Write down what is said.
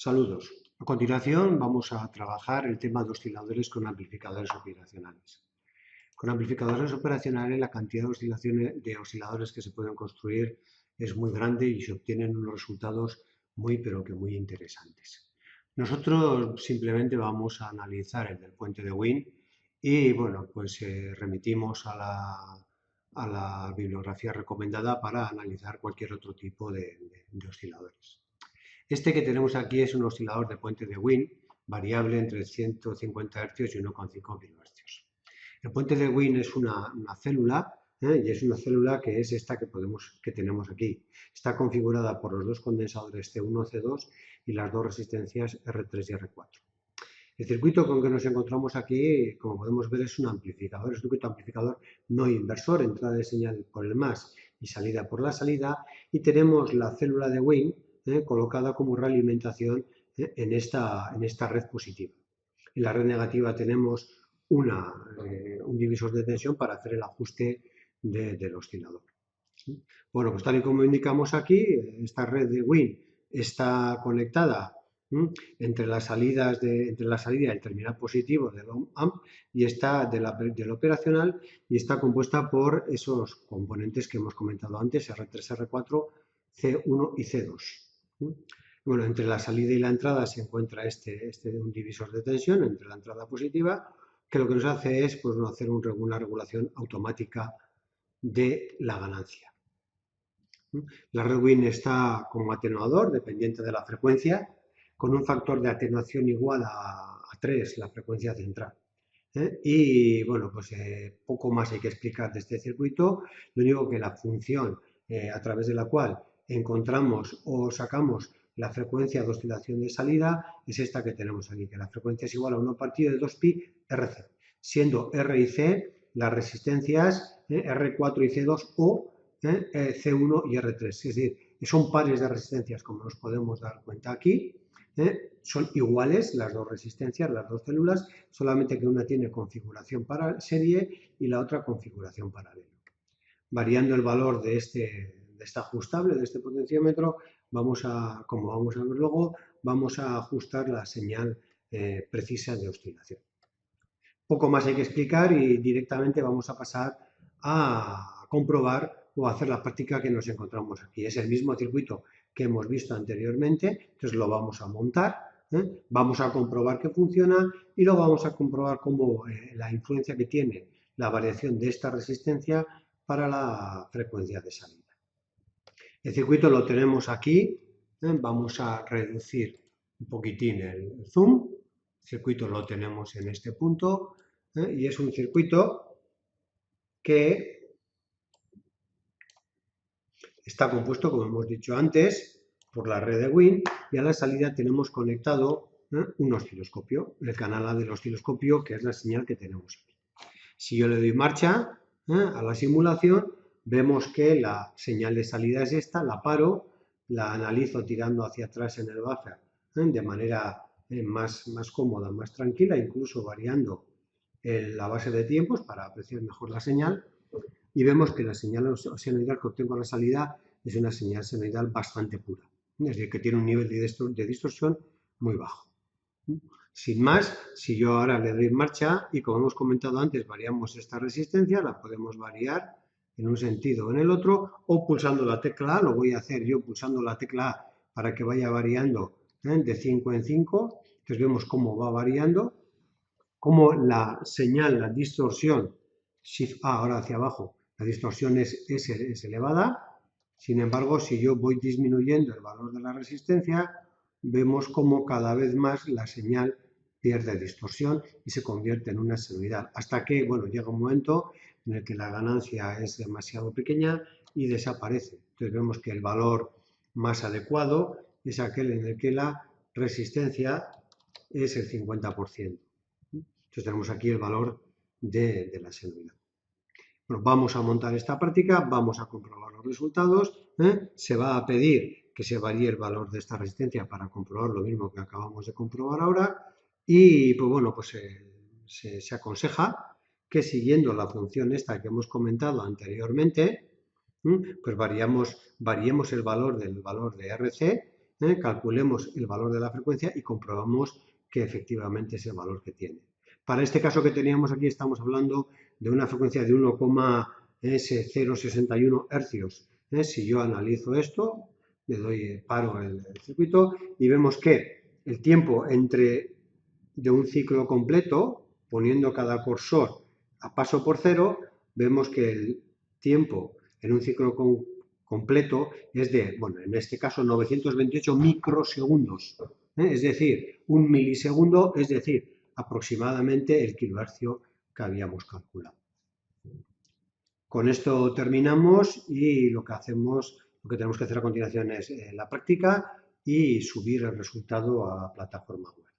Saludos. A continuación vamos a trabajar el tema de osciladores con amplificadores operacionales. Con amplificadores operacionales la cantidad de osciladores que se pueden construir es muy grande y se obtienen unos resultados muy interesantes. Nosotros simplemente vamos a analizar el del puente de Wien y bueno, pues remitimos a la bibliografía recomendada para analizar cualquier otro tipo de osciladores. Este que tenemos aquí es un oscilador de puente de Wien, variable entre 150 Hz y 1,5 kHz. El puente de Wien es una célula, y es una célula que es esta que tenemos aquí. Está configurada por los dos condensadores C1, C2 y las dos resistencias R3 y R4. El circuito con que nos encontramos aquí, como podemos ver, es un amplificador, es un circuito amplificador no inversor, entrada de señal por el más y salida por la salida, y tenemos la célula de Wien colocada como realimentación en esta red positiva. En la red negativa tenemos un divisor de tensión para hacer el ajuste del oscilador. Bueno, pues tal y como indicamos aquí, esta red de Wien está conectada entre la salida y el terminal positivo del AMP y está del operacional, y está compuesta por esos componentes que hemos comentado antes, R3, R4, C1 y C2. Bueno, entre la salida y la entrada se encuentra un divisor de tensión entre la entrada positiva, que lo que nos hace es pues, hacer una regulación automática de la ganancia. La red Wien está como atenuador, dependiente de la frecuencia, con un factor de atenuación igual a 3, la frecuencia central. Y bueno, pues poco más hay que explicar de este circuito. Lo único que la función a través de la cual encontramos o sacamos la frecuencia de oscilación de salida es esta que tenemos aquí, que la frecuencia es igual a 1 partido de 2pi RC, siendo R y C las resistencias R4 y C2 o C1 y R3. Es decir, son pares de resistencias, como nos podemos dar cuenta aquí. Son iguales las dos resistencias, las dos células, solamente que una tiene configuración para serie y la otra configuración paralela. Variando el valor de este ajustable, de este potenciómetro, como vamos a ver luego, vamos a ajustar la señal precisa de oscilación. Poco más hay que explicar y directamente vamos a pasar a comprobar o a hacer la práctica que nos encontramos aquí. Es el mismo circuito que hemos visto anteriormente, entonces lo vamos a montar, vamos a comprobar que funciona y luego vamos a comprobar cómo la influencia que tiene la variación de esta resistencia para la frecuencia de salida. El circuito lo tenemos aquí, vamos a reducir un poquitín el zoom, el circuito lo tenemos en este punto y es un circuito que está compuesto, como hemos dicho antes, por la red de Wien y a la salida tenemos conectado un osciloscopio, el canal A del osciloscopio, que es la señal que tenemos aquí. Si yo le doy marcha a la simulación, vemos que la señal de salida es esta, la paro, la analizo tirando hacia atrás en el buffer de manera más cómoda, más tranquila, incluso variando la base de tiempos para apreciar mejor la señal, y vemos que la señal senoidal que obtengo a la salida es una señal senoidal bastante pura, es decir, que tiene un nivel de distorsión muy bajo. Sin más, si yo ahora le doy marcha y, como hemos comentado antes, variamos esta resistencia, la podemos variar en un sentido o en el otro, o pulsando la tecla A, lo voy a hacer yo pulsando la tecla A para que vaya variando de 5 en 5, entonces vemos cómo va variando, cómo la señal, la distorsión, Shift A ahora hacia abajo, la distorsión es elevada. Sin embargo, si yo voy disminuyendo el valor de la resistencia, vemos cómo cada vez más la señal pierde distorsión y se convierte en una senoidal, hasta que, bueno, llega un momento en el que la ganancia es demasiado pequeña y desaparece. Entonces vemos que el valor más adecuado es aquel en el que la resistencia es el 50%. Entonces tenemos aquí el valor de la senoidal. Bueno, vamos a montar esta práctica, vamos a comprobar los resultados. Se va a pedir que se varíe el valor de esta resistencia para comprobar lo mismo que acabamos de comprobar ahora. Y pues bueno, pues se aconseja que siguiendo la función esta que hemos comentado anteriormente, pues variemos el valor del valor de RC calculemos el valor de la frecuencia y comprobamos que efectivamente es el valor que tiene. Para este caso que teníamos aquí estamos hablando de una frecuencia de 1,061 hercios. Si yo analizo esto, le doy paro el circuito y vemos que el tiempo de un ciclo completo, poniendo cada cursor a paso por cero, vemos que el tiempo en un ciclo completo es de, bueno, en este caso 928 microsegundos, es decir, un milisegundo, es decir, aproximadamente el kilohercio que habíamos calculado. Con esto terminamos y lo que tenemos que hacer a continuación es la práctica y subir el resultado a plataforma web.